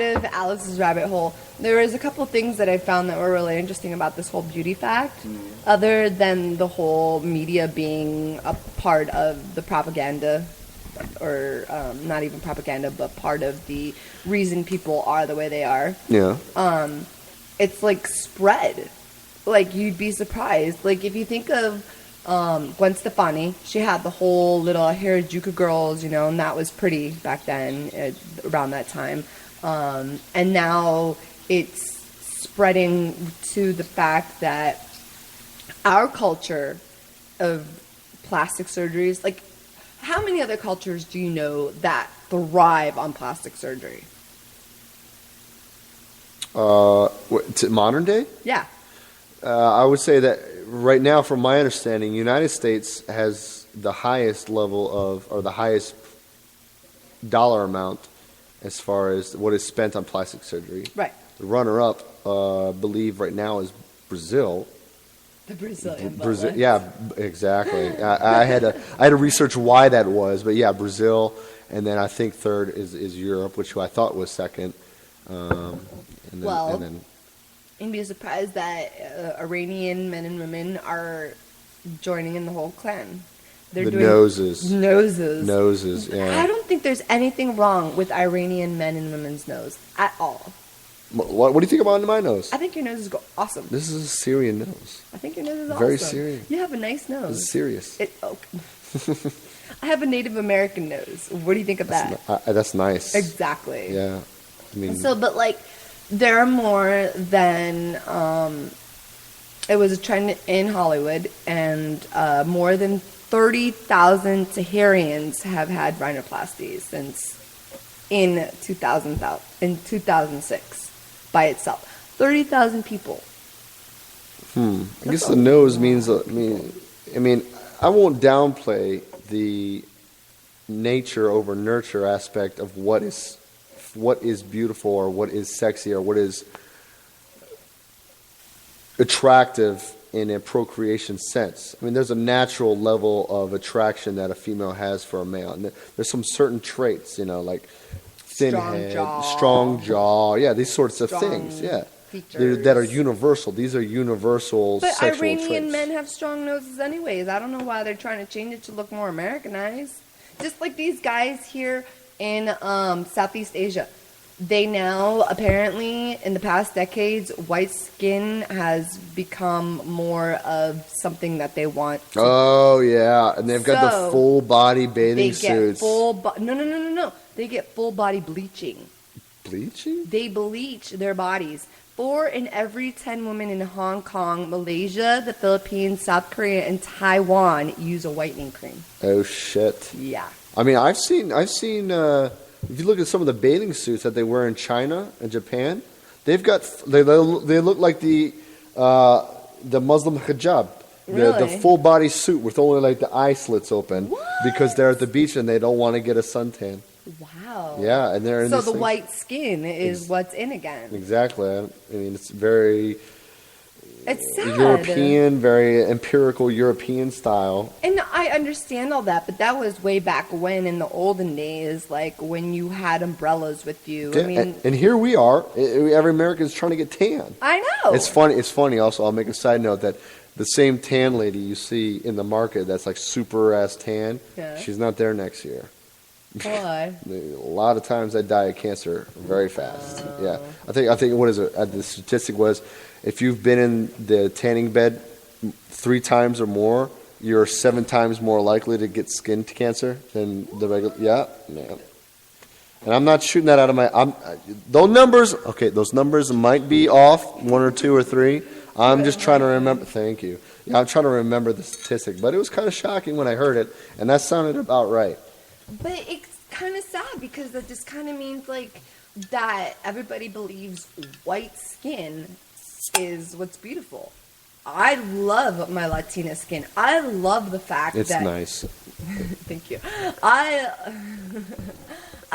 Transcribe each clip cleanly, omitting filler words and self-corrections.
Alice's rabbit hole, there was a couple of things that I found that were really interesting about this whole beauty fact, other than the whole media being a part of the propaganda, or not even propaganda, but part of the reason people are the way they are. Yeah. It's like spread. Like, you'd be surprised. Like, if you think of Gwen Stefani, she had the whole little Harajuku girls, and that was pretty back then, around that time. And now it's spreading to the fact that our culture of plastic surgeries, like, how many other cultures do you know that thrive on plastic surgery? Modern day? Yeah. I would say that right now, from my understanding, United States has the highest level of, or the highest dollar amount as far as what is spent on plastic surgery. Right. The runner-up, I believe, right now is Brazil. The Brazilian Brazil, yeah, exactly. I had to research why that was, but yeah, Brazil, and then I think third is Europe, which I thought was second. You'd be surprised that Iranian men and women are joining in the whole clan. They're doing noses. Noses, yeah. I don't think there's anything wrong with Iranian men and women's nose at all. What do you think about my nose? I think your nose is awesome. This is a Syrian nose. I think your nose is Very awesome. Syrian. You have a nice nose. This is serious. I have a Native American nose. What do you think of that? That's nice. Exactly. Yeah. I mean, there are more than it was a trend in Hollywood, and more than 30,000 Tahirians have had rhinoplasty since in 2006 by itself. 30,000 people. I guess the nose means. I mean, I won't downplay the nature over nurture aspect of what is beautiful, or what is sexy, or what is attractive in a procreation sense. I mean, there's a natural level of attraction that a female has for a male. And there's some certain traits, like thin head, strong jaw, yeah, these sorts of things, yeah. That are universal. These are universal sexual traits. But Iranian men have strong noses anyways. I don't know why they're trying to change it to look more Americanized. Just like these guys here in Southeast Asia. They now, apparently, in the past decades, white skin has become more of something that they want. Oh, yeah. And they've got the full body bathing suits. No. They get full body bleaching. Bleaching? They bleach their bodies. 4 in every 10 women in Hong Kong, Malaysia, the Philippines, South Korea, and Taiwan use a whitening cream. Oh, shit. Yeah. I mean, I've seen. If you look at some of the bathing suits that they wear in China and Japan, they look like the Muslim hijab, Really? the full body suit with only like the eye slits open. What? Because they're at the beach and they don't want to get a suntan. Wow. Yeah, and they're in so these the things. white skin is what's in again. Exactly. I mean, it's very. It's sad. European, very empirical European style. And I understand all that, but that was way back when, in the olden days, like when you had umbrellas with you. Yeah, I mean, and here we are. Every American's trying to get tan. I know. It's funny. Also, I'll make a side note that the same tan lady you see in the market that's like super ass tan, she's not there next year. Why? A lot of times I die of cancer very fast. Yeah, I think what is it? The statistic was, if you've been in the tanning bed 3 times or more, you're 7 times more likely to get skin cancer than the regular. Yeah, man. And I'm not shooting that out of my. Those numbers. Okay, those numbers might be off 1 or 2 or 3. I'm just trying to remember. Thank you. Yeah, I'm trying to remember the statistic, but it was kind of shocking when I heard it, and that sounded about right. But it's kind of sad because that just kind of means like that everybody believes white skin is what's beautiful. I love my Latina skin. I love the fact that... It's nice. Thank you. I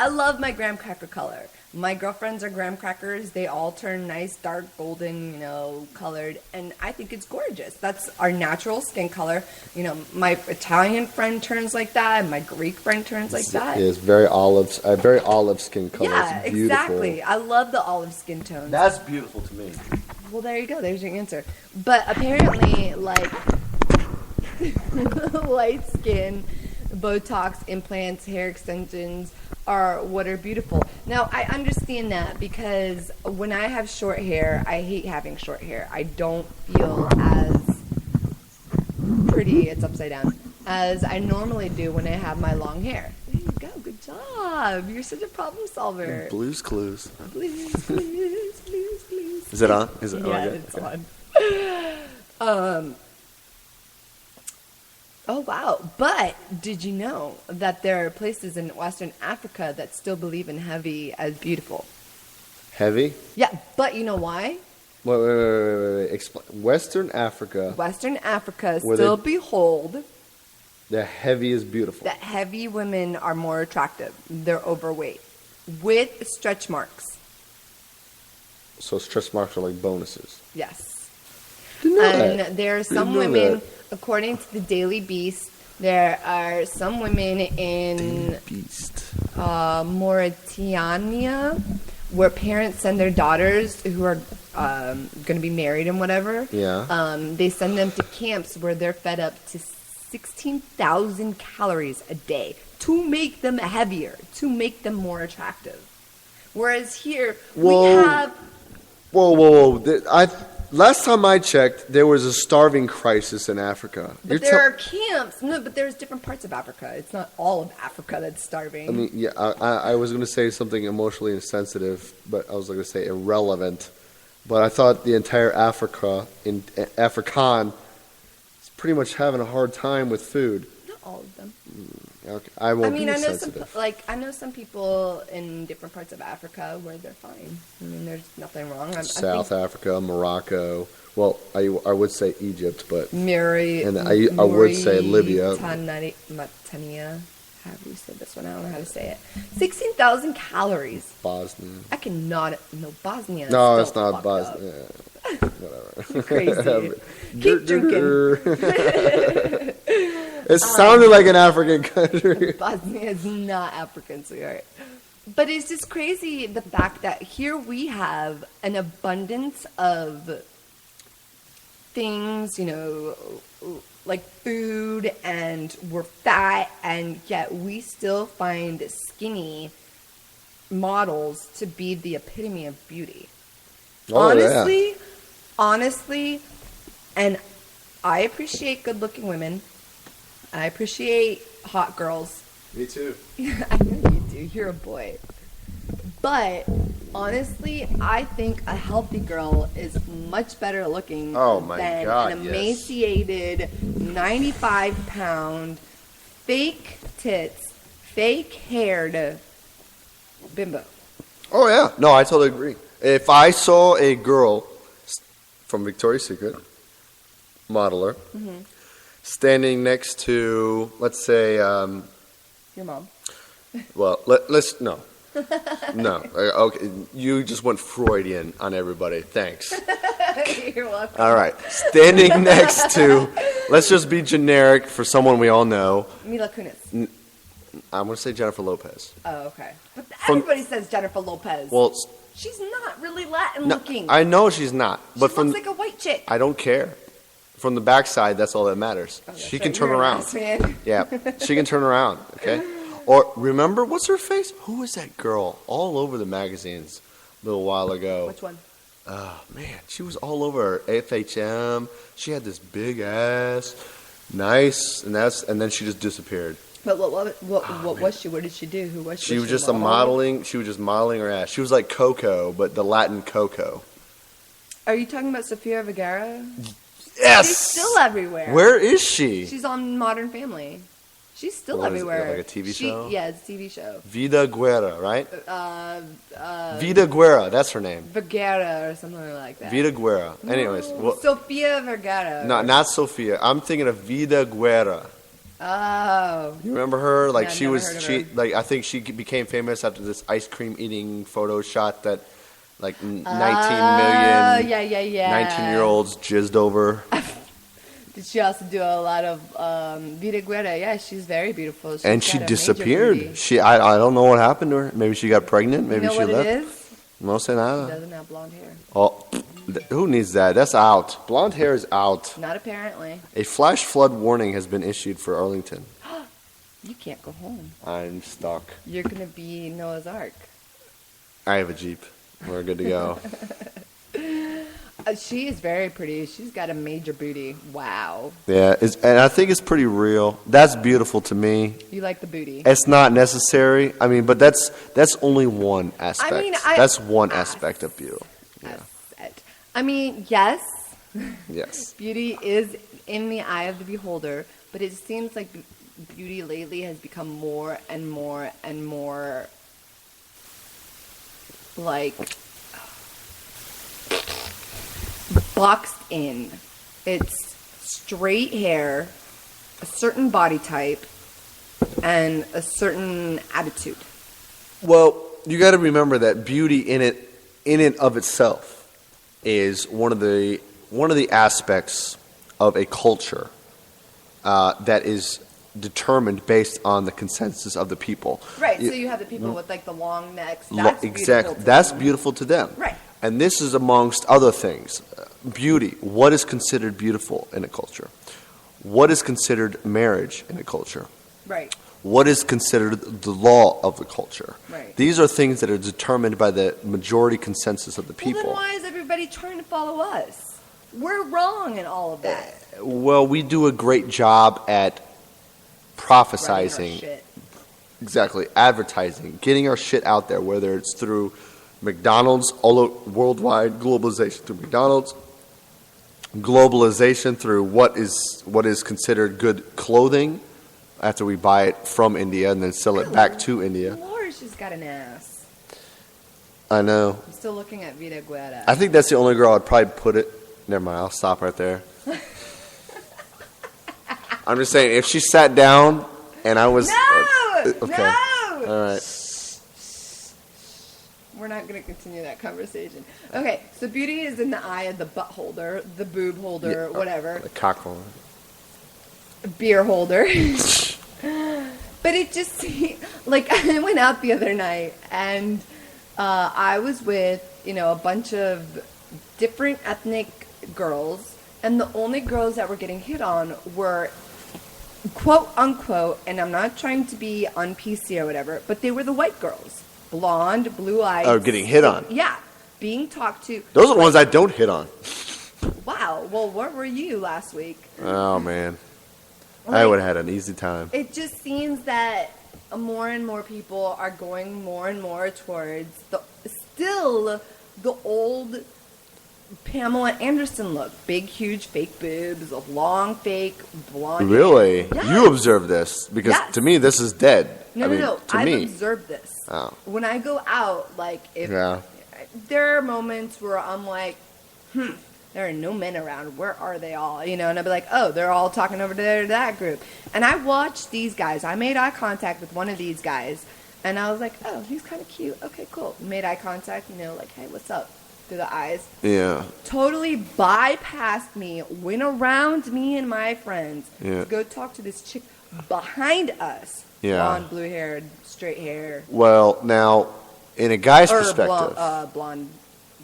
love my graham cracker color. My girlfriends are graham crackers. They all turn nice, dark, golden, colored. And I think it's gorgeous. That's our natural skin color. My Italian friend turns like that. And my Greek friend turns like that. It's very olive skin color. Yeah, it's beautiful. exactly. I love the olive skin tones. That's beautiful to me. Well, there you go. There's your answer. But apparently, like, light skin, Botox, implants, hair extensions are what are beautiful. Now, I understand that because when I have short hair, I hate having short hair. I don't feel as pretty, it's upside down, as I normally do when I have my long hair. There you go. Good job. You're such a problem solver. Blues Clues. Blues, blues, blues, blues. Is it on? Is it? Yeah, okay. it's on. Oh, wow. But did you know that there are places in Western Africa that still believe in heavy as beautiful? Heavy? Yeah, but you know why? Wait. Explain. Western Africa. Western Africa Where still behold the heavy is beautiful. that heavy women are more attractive. They're overweight with stretch marks. So stretch marks are like bonuses. Yes. Didn't know And that. there are some Didn't know women, that. according to the Daily Beast, there are some women in Beast. Mauritania where parents send their daughters who are going to be married and whatever. Yeah. They send them to camps where they're fed up to 16,000 calories a day to make them heavier, to make them more attractive. Whereas here, we have... Whoa. Last time I checked, there was a starving crisis in Africa. But there are camps. No, but there's different parts of Africa. It's not all of Africa that's starving. I mean, yeah, I was going to say something emotionally insensitive, but I was going to say irrelevant. But I thought the entire African is pretty much having a hard time with food. Not all of them. Okay. I won't be I know sensitive. some people in different parts of Africa where they're fine. I mean, there's nothing wrong. South Africa, Morocco. Well, I would say Egypt, but I would say Libya. Mauritania. How do you say this one? I don't know how to say it. 16,000 calories. Bosnia. I cannot. No, Bosnia. No, it's not Bosnia. Whatever. You're crazy. Keep drinking. It sounded like an African country. Bosnia is not African, sweetheart. But it's just crazy the fact that here we have an abundance of things, like food, and we're fat, and yet we still find skinny models to be the epitome of beauty. Honestly, and I appreciate good-looking women. I appreciate hot girls. Me too. I know you do. You're a boy. But honestly, I think a healthy girl is much better looking than an emaciated, 95-pound, fake tits, fake-haired bimbo. Oh, yeah. No, I totally agree. If I saw a girl from Victoria's Secret, modeler, standing next to, let's say... your mom. Well, let's... No. No. Okay. You just went Freudian on everybody. Thanks. You're welcome. All right. Standing next to... Let's just be generic for someone we all know. Mila Kunis. I'm going to say Jennifer Lopez. Oh, okay. But everybody says Jennifer Lopez. Well... She's not really Latin looking. I know she's not. But she looks like a white chick. I don't care. From the backside, that's all that matters. Oh, she can turn You're around. nice, man. Yeah, she can turn around, okay? Or remember, what's her face? Who was that girl all over the magazines a little while ago? Which one? Oh, man, she was all over FHM. She had this big ass, nice, and then she just disappeared. But what was she? What did she do? Who was she? She was just modeling. She was just modeling her ass. She was like Coco, but the Latin Coco. Are you talking about Sofia Vergara? Yes. She's still everywhere. Where is she? She's on Modern Family. She's still everywhere. Like a TV show? Yeah, it's a TV show. Vida Guerra, right? Vida Guerra, that's her name. Vergara or something like that. Vida Guerra. Anyways. Sofia Vergara. No, not Sofia. I'm thinking of Vida Guerra. Oh. You remember her? Like Yeah, she never was, heard of she her. like I think she became famous after this ice cream eating photo shot that like 19 Oh, million yeah. 19-year-olds jizzed over. Did she also do a lot of Vida Guerra? Yeah, she's very beautiful. She's And she got a major disappeared. booty. I don't know what happened to her. Maybe she got pregnant. Maybe You know she what left. it is? No sé She nada. doesn't have blonde hair. Oh, who needs that? That's out. Blonde hair is out. Not apparently. A flash flood warning has been issued for Arlington. You can't go home. I'm stuck. You're gonna be Noah's Ark. I have a Jeep. We're good to go. She is very pretty. She's got a major booty. Wow. Yeah, and I think it's pretty real. That's beautiful to me. You like the booty? It's not necessary. I mean, but that's only one aspect. That's one aspect of beauty. Yeah. I mean, yes, Yes. beauty is in the eye of the beholder, but it seems like beauty lately has become more and more and more like boxed in. It's straight hair, a certain body type, and a certain attitude. Well, you got to remember that beauty in it of itself is one of the aspects of a culture that is determined based on the consensus of the people. Right, so you have the people with like the long necks. Exactly. That's beautiful to them. Right. And this is amongst other things. Beauty. What is considered beautiful in a culture? What is considered marriage in a culture? Right. What is considered the law of the culture? Right. These are things that are determined by the majority consensus of the people. Well, then why is everybody trying to follow us? We're wrong in all of that. Well, we do a great job at prophesizing. Running our shit. Exactly. Advertising. Getting our shit out there, whether it's through McDonald's, worldwide globalization through McDonald's, globalization through what is considered good clothing after we buy it from India and then sell it back to India. Lord, she's got an ass. I know. I'm still looking at Vida Guerra. I think that's the only girl I'd probably put it. Never mind. I'll stop right there. I'm just saying, if she sat down and I was... No! Okay. No! All right. We're not going to continue that conversation. Okay, so beauty is in the eye of the butt holder, the boob holder, whatever, The cock holder. beer holder. But it just seemed like I went out the other night and I was with, a bunch of different ethnic girls, and the only girls that were getting hit on were quote unquote, and I'm not trying to be on PC or whatever, but they were the white girls. Blonde, blue eyes. Oh, getting hit on. Yeah. Being talked to. Those are the ones I don't hit on. Wow. Well, where were you last week? Oh, man. I would have had an easy time. It just seems that more and more people are going more and more towards the old Pamela Anderson look. Big, huge fake boobs, a long fake blonde Really? hair. Yes. You observe this? Because Yes. to me, this is dead. No. To I've me. observed this. Oh. When I go out, if Yeah. there are moments where I'm like, there are no men around. Where are they all? And I'd be like, oh, they're all talking over there to that group. And I watched these guys. I made eye contact with one of these guys, and I was like, oh, he's kind of cute. Okay, cool. Made eye contact, like, hey, what's up? Through the eyes. Yeah. Totally bypassed me, went around me and my friends Yeah. to go talk to this chick behind us. Yeah. Blonde, blue-haired, straight hair. Well, now, in a guy's Or perspective... blonde.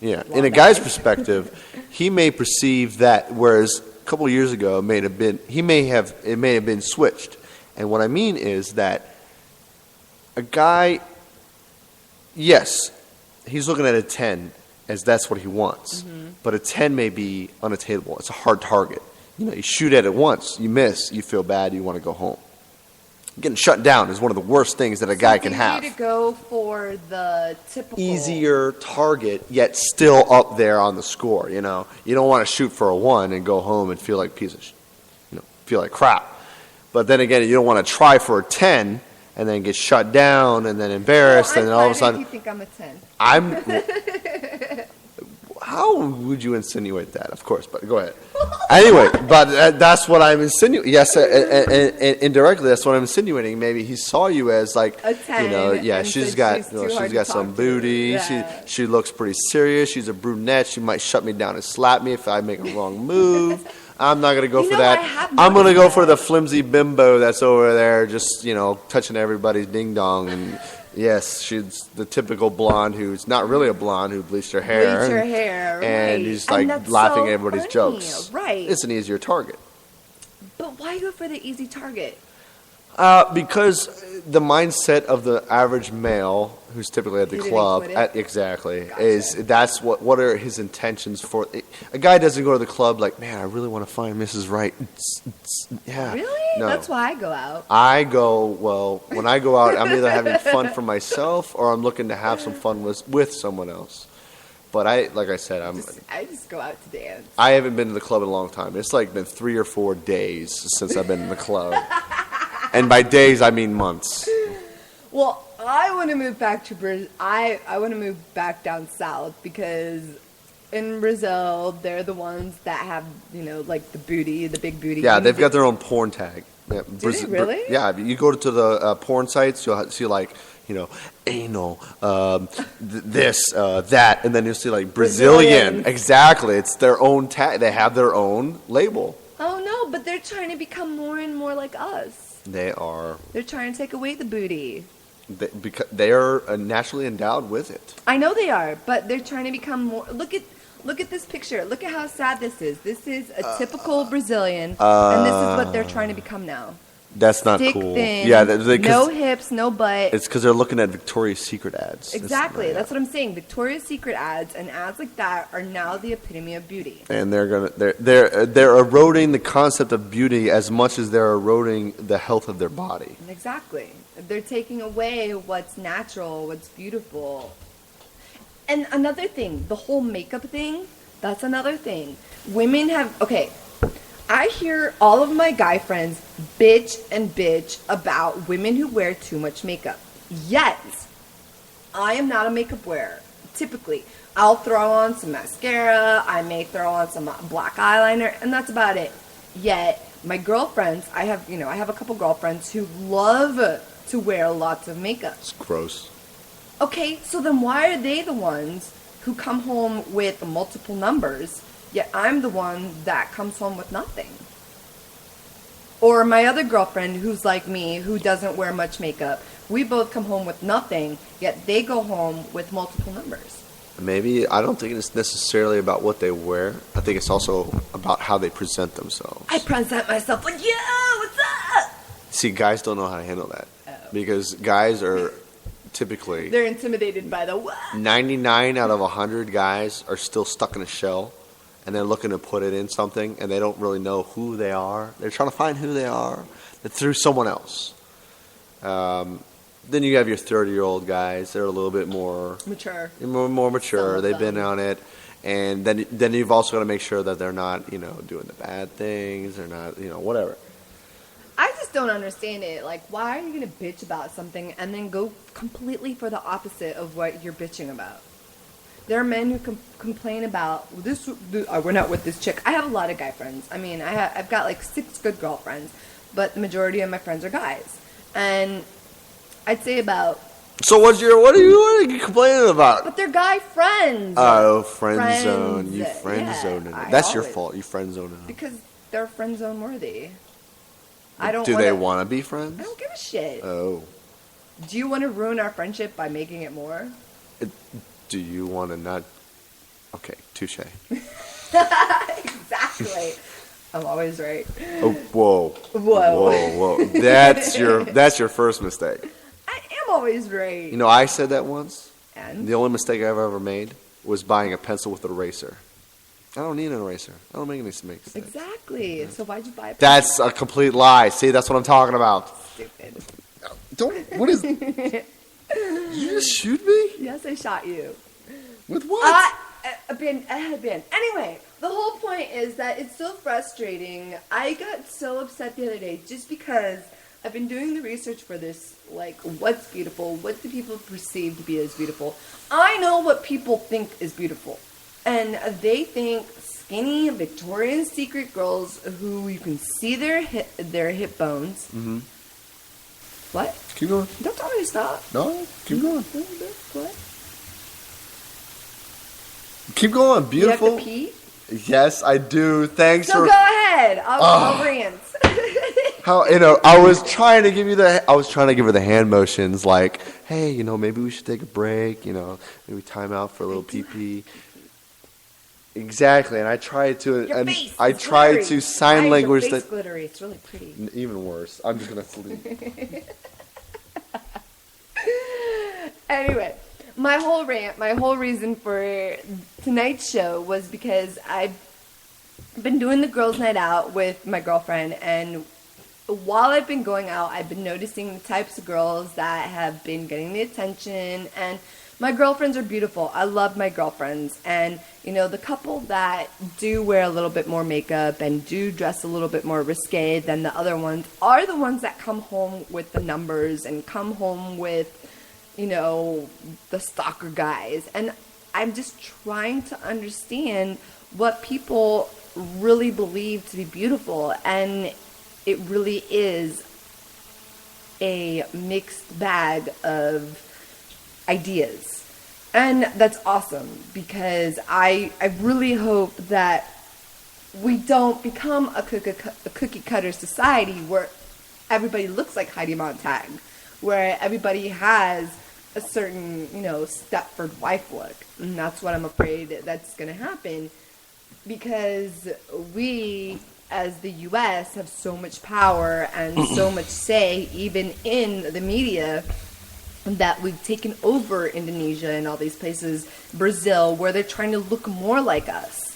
Yeah, blonde in a guy's eyes. perspective, he may perceive that, whereas a couple of years ago it may have been switched. And what I mean is that a guy, yes, he's looking at a 10 as that's what he wants, but a 10 may be unattainable. It's a hard target. You shoot at it once, you miss, you feel bad, you want to go home. Getting shut down is one of the worst things that a guy can have. To go for the typical Easier target, yet still up there on the score. You don't want to shoot for a 1 and go home and feel like feel like crap. But then again, you don't want to try for a 10 and then get shut down and then embarrassed, and then all of a sudden you think I'm a 10. How would you insinuate that? Of course, but go ahead. Anyway, but that's what I'm insinuating. Yes, and indirectly, that's what I'm insinuating. Maybe he saw you as like, a 10, you know, yeah, she's got some booty. Yeah. She looks pretty serious. She's a brunette. She might shut me down and slap me if I make a wrong move. I'm not gonna go for that. I'm gonna go for the flimsy bimbo that's over there, just touching everybody's ding dong and. Yes, she's the typical blonde who's not really a blonde who bleached her hair. And he's like laughing at everybody's jokes. Right. It's an easier target. But why go for the easy target? Because the mindset of the average male who's typically at the club, is that's what are his intentions for? A guy doesn't go to the club like, man, I really want to find Mrs. Right. Yeah. Really? No. That's why I go out. When I go out, I'm either having fun for myself or I'm looking to have some fun with someone else. But I just go out to dance. I haven't been to the club in a long time. It's like been 3 or 4 days since I've been in the club. And by days, I mean months. Well, I want to move back to Brazil. I want to move back down south because in Brazil, they're the ones that have, like the big booty. Yeah, they've got their own porn tag. Yeah, do they really? Yeah, you go to the porn sites, you'll see like, anal, that, and then you'll see like Brazilian. Exactly, it's their own tag. They have their own label. Oh no, but they're trying to become more and more like us. They are. They're trying to take away the booty. Because they are naturally endowed with it. I know they are, but they're trying to become more. Look at this picture. Look at how sad this is. This is a typical Brazilian, and this is what they're trying to become now. That's not Stick cool. Thin, Yeah, no hips, no butt. It's because they're looking at Victoria's Secret ads. Exactly. That's what I'm saying. Victoria's Secret ads and ads like that are now the epitome of beauty. And they're eroding the concept of beauty as much as they're eroding the health of their body. Exactly. They're taking away what's natural, what's beautiful. And another thing, the whole makeup thing, that's another thing. Women have, I hear all of my guy friends bitch about women who wear too much makeup. Yet, I am not a makeup wearer. Typically, I'll throw on some mascara, I may throw on some black eyeliner, and that's about it. Yet, my girlfriends, I have a couple girlfriends who love to wear lots of makeup. It's gross. Okay, so then why are they the ones who come home with multiple numbers, yet I'm the one that comes home with nothing? Or my other girlfriend who's like me, who doesn't wear much makeup, we both come home with nothing, yet they go home with multiple numbers. Maybe, I don't think it's necessarily about what they wear. I think it's also about how they present themselves. I present myself like, yo, what's up? See, guys don't know how to handle that. Because guys are typically... They're intimidated by the what? 99 out of 100 guys are still stuck in a shell, and they're looking to put it in something, and they don't really know who they are. They're trying to find who they are through someone else. Then you have your 30-year-old guys. They're a little bit more... Mature. More mature. They've been on it. And then you've also got to make sure that they're not, doing the bad things. They're not, whatever. I just don't understand it. Like, why are you going to bitch about something and then go completely for the opposite of what you're bitching about? There are men who complain about, I went out with this chick. I have a lot of guy friends. I mean, I've got like 6 good girlfriends, but the majority of my friends are guys. And I'd say about... So what are you complaining about? But they're guy friends. Oh, friend zone. You friend zoned it. That's your fault. You friend zoned it. Because they're friend zone worthy. Do they want to be friends? I don't give a shit. Oh. Do you want to ruin our friendship by making it more? Do you want to not? Okay, touche. Exactly. I'm always right. Oh, whoa. That's your first mistake. I am always right. I said that once. And? The only mistake I've ever made was buying a pencil with an eraser. I don't need an eraser. I don't make any mistakes. Exactly. So why'd you buy a pencil? That's a complete lie. See, that's what I'm talking about. Stupid. What is... Did you just shoot me? Yes, I shot you. With what? Ben. Anyway, the whole point is that it's so frustrating. I got so upset the other day just because I've been doing the research for this, like, what's beautiful? What do people perceive to be as beautiful? I know what people think is beautiful. And they think skinny Victoria's Secret girls who you can see their hip bones. Mm-hmm. What? Keep going. Don't tell me to stop. No, keep going. What? Keep going. Beautiful. You have to pee? Yes, I do. Thanks So for. go ahead. I'll rant. How I was trying to give her the hand motions, like, hey, maybe we should take a break, maybe time out for a little pee pee. Exactly, and I tried to, Your and face I is tried glittery. to sign Why language is your face that. glittery? It's really pretty. Even worse. I'm just gonna sleep. Anyway, my whole rant, my whole reason for tonight's show was because I've been doing the girls' night out with my girlfriend, and while I've been going out, I've been noticing the types of girls that have been getting the attention, and my girlfriends are beautiful. I love my girlfriends, and the couple that do wear a little bit more makeup and do dress a little bit more risque than the other ones are the ones that come home with the numbers and come home with the stalker guys. And I'm just trying to understand what people really believe to be beautiful, and it really is a mixed bag of ideas. And that's awesome, because I really hope that we don't become a cookie cutter society where everybody looks like Heidi Montag, where everybody has a certain, Stepford wife look. And that's what I'm afraid that's going to happen, because we, as the U.S., have so much power and so much say, even in the media, that we've taken over Indonesia and all these places, Brazil, where they're trying to look more like us.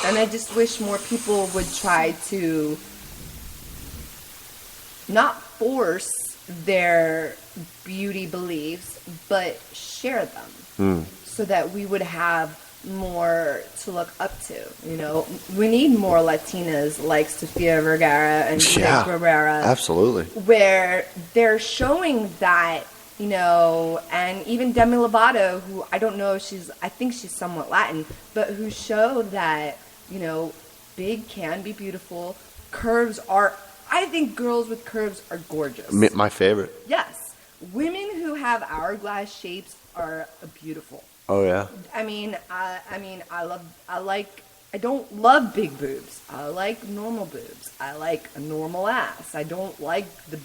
And I just wish more people would try to not force their beauty beliefs, but share them, so that we would have more to look up to. We need more Latinas like Sofia Vergara and Sofia Vergara. Absolutely. Where they're showing that, and even Demi Lovato, who I don't know if I think she's somewhat Latin, but who show that, big can be beautiful. I think girls with curves are gorgeous. My favorite. Yes. Women who have hourglass shapes are beautiful. Oh yeah. I don't love big boobs. I like normal boobs. I like a normal ass. I don't like the,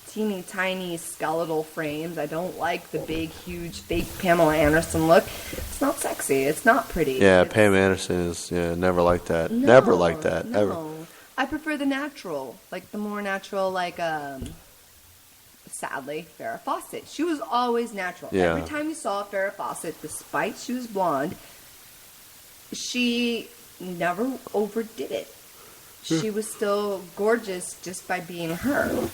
teeny tiny skeletal frames. I don't like the big, huge, fake Pamela Anderson look. It's not sexy. It's not pretty. Yeah, Pam Anderson is never like that. No, never like that. No. Ever. I prefer the natural, like the more natural, sadly, Farrah Fawcett. She was always natural. Yeah. Every time you saw Farrah Fawcett, despite she was blonde, she never overdid it. She was still gorgeous just by being her.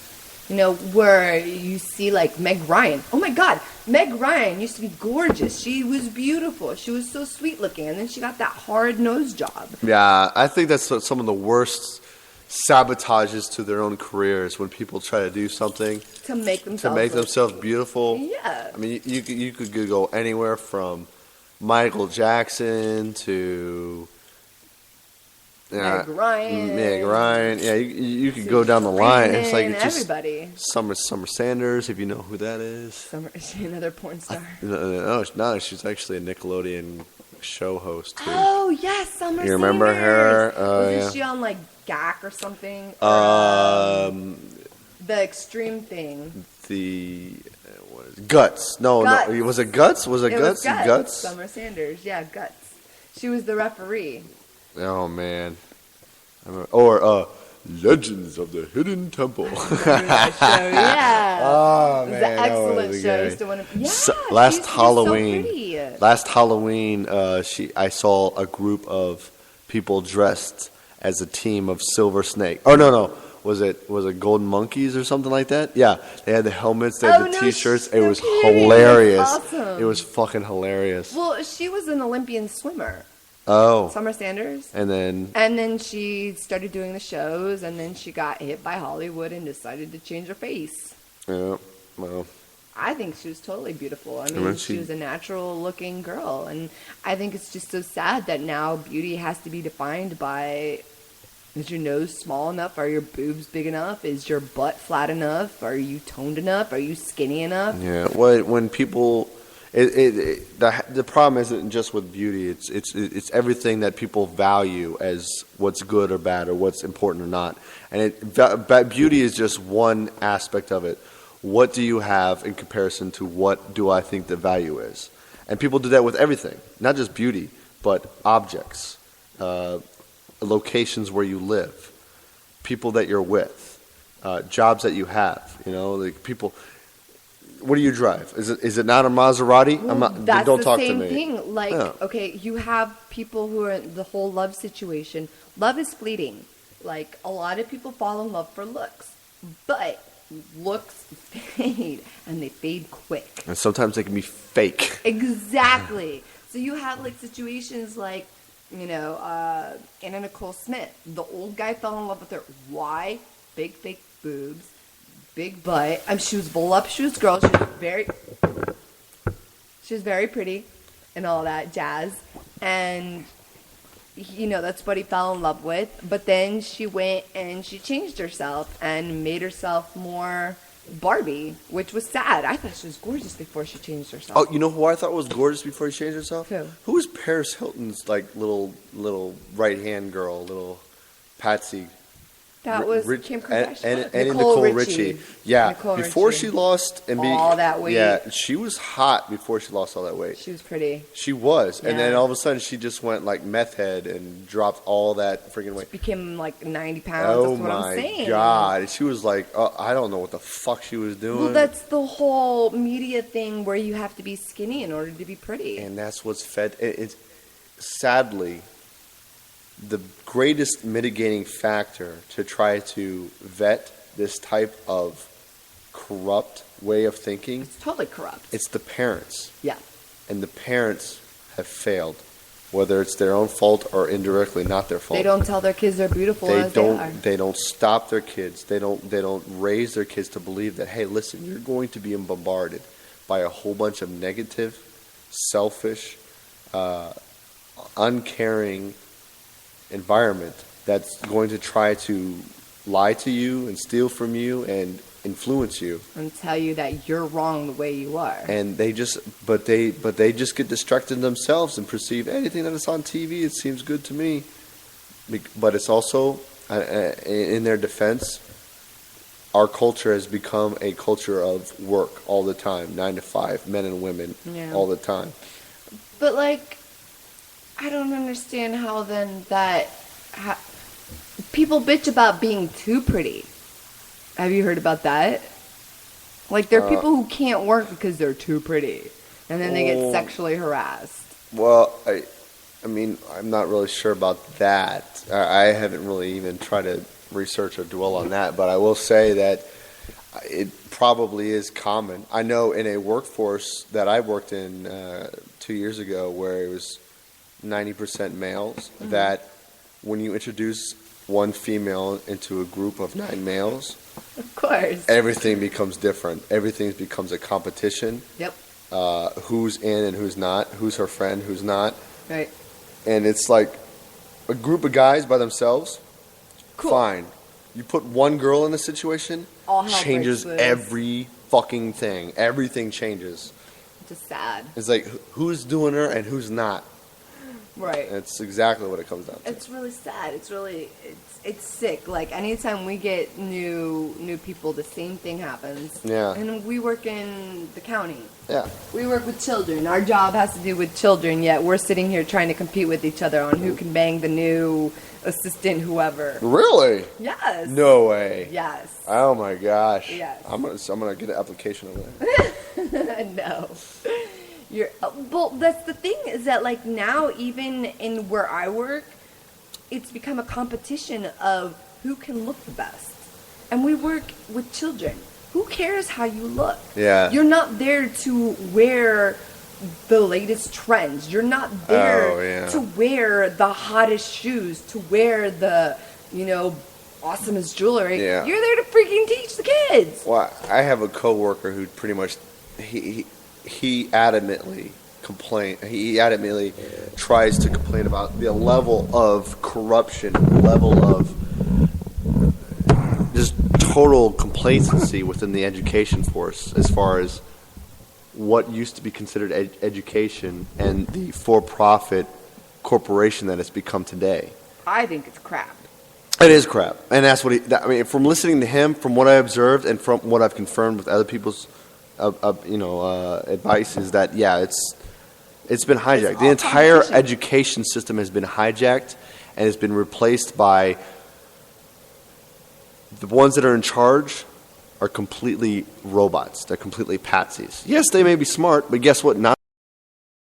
Where you see like Meg Ryan. Oh my God, Meg Ryan used to be gorgeous. She was beautiful. She was so sweet looking, and then she got that hard nose job. Yeah, I think that's some of the worst sabotages to their own careers, when people try to do something to make themselves beautiful. Yeah. I mean, you could go anywhere from Michael Jackson to Meg Ryan. Yeah, you could go down the line. It's like it's just everybody. Summer Sanders, if you know who that is. Is she another porn star? No, she's actually a Nickelodeon show host too. Oh yes, Summer Sanders. You remember her? Wasn't she on like GAC or something? The extreme thing. What is Guts? No, was it Guts? Was it Guts? Guts. Summer Sanders, yeah, Guts. She was the referee. Oh man. Or Legends of the Hidden Temple. That show, yeah. Oh man, it was an excellent show. I used to want to. Last Halloween, I saw a group of people dressed as a team of Silver Snake. Oh no. Was it Golden Monkeys or something like that? Yeah, they had the helmets, they had the T-shirts. It was hilarious. Awesome. It was fucking hilarious. Well, she was an Olympian swimmer. Oh. Summer Sanders. And then she started doing the shows, and then she got hit by Hollywood and decided to change her face. Yeah, well. I think she was totally beautiful. I mean, mean, she was a natural-looking girl, and I think it's just so sad that now beauty has to be defined by: is your nose small enough? Are your boobs big enough? Is your butt flat enough? Are you toned enough? Are you skinny enough? Yeah. When people, the problem isn't just with beauty. It's everything that people value as what's good or bad or what's important or not. And beauty is just one aspect of it. What do you have in comparison to what do I think the value is? And people do that with everything, not just beauty, but objects, locations where you live, people that you're with, jobs that you have. You know, like people. What do you drive? Is it not a Maserati? Well, that's don't the talk same to me. thing. Like, Yeah. okay, you have people who are in the whole love situation. Love is fleeting. Like, a lot of people fall in love for looks, but looks fade, and they fade quick. And sometimes they can be fake. Exactly. So you have like situations like, Anna Nicole Smith. The old guy fell in love with her. Why? Big fake boobs, big butt. She was a voluptuous girl. She was very pretty, and all that jazz. And that's what he fell in love with. But then she went and she changed herself and made herself more Barbie, which was sad. I thought she was gorgeous before she changed herself. Oh, you know who I thought was gorgeous before she changed herself? Who? Who was Paris Hilton's little right hand girl, little Patsy? That was Kim Kardashian. And Nicole Richie. Yeah, Nicole before Richie. she lost all that weight. Yeah, she was hot before she lost all that weight. She was pretty. She was, and Yeah. then all of a sudden she just went like meth head and dropped all that freaking weight. Became like 90 pounds. Oh That's what I'm my saying. God, she was like, I don't know what the fuck she was doing. Well, that's the whole media thing where you have to be skinny in order to be pretty. And that's what's fed. It's sadly the greatest mitigating factor to try to vet this type of corrupt way of thinking. It's totally corrupt. It's the parents. Yeah. And the parents have failed, whether it's their own fault or indirectly not their fault. They don't tell their kids they're beautiful as they are. They don't stop their kids. They don't raise their kids to believe that, hey, listen, you're going to be bombarded by a whole bunch of negative, selfish, uncaring environment that's going to try to lie to you and steal from you and influence you and tell you that you're wrong the way you are. And they just get distracted themselves and perceive anything that is on TV, it seems good to me. But it's also in their defense, our culture has become a culture of work all the time, 9 to 5, men and women, all the time. But like, I don't understand how then people bitch about being too pretty. Have you heard about that? Like, there are people who can't work because they're too pretty, and then they get sexually harassed. Well, I mean, I'm not really sure about that. I haven't really even tried to research or dwell on that, but I will say that it probably is common. I know in a workforce that I worked in 2 years ago where it was 90% males, that when you introduce one female into a group of 9 males, of course, everything becomes different. Everything becomes a competition. Yep. Who's in and who's not, who's her friend, who's not. Right. And it's like a group of guys by themselves, cool. Fine. You put one girl in the situation, all hell changes breaks loose. every fucking thing. Everything changes. It's just sad. It's like, who's doing her and who's not. Right. It's exactly what it comes down to. It's really sad. It's sick. Like, anytime we get new people, the same thing happens. Yeah. And we work in the county. Yeah. We work with children. Our job has to do with children, yet we're sitting here trying to compete with each other on who can bang the new assistant whoever. Really? Yes. No way. Yes. Oh my gosh. Yes. I'm gonna get an application over there. No. Well, that's the thing, is that like now, even in where I work, it's become a competition of who can look the best. And we work with children. Who cares how you look? Yeah. You're not there to wear the latest trends. You're not there to wear the hottest shoes, to wear the, awesomest jewelry. Yeah. You're there to freaking teach the kids. Well, I have a coworker who pretty much he adamantly he adamantly tries to complain about the level of corruption, level of just total complacency within the education force as far as what used to be considered education and the for-profit corporation that it's become today. I think it's crap. It is crap, and that's what I mean. From listening to him, from what I observed, and from what I've confirmed with other people's, advice, is that it's been hijacked. The entire education system has been hijacked and has been replaced by the ones that are in charge are completely robots. They're completely patsies. Yes, they may be smart, but guess what? Not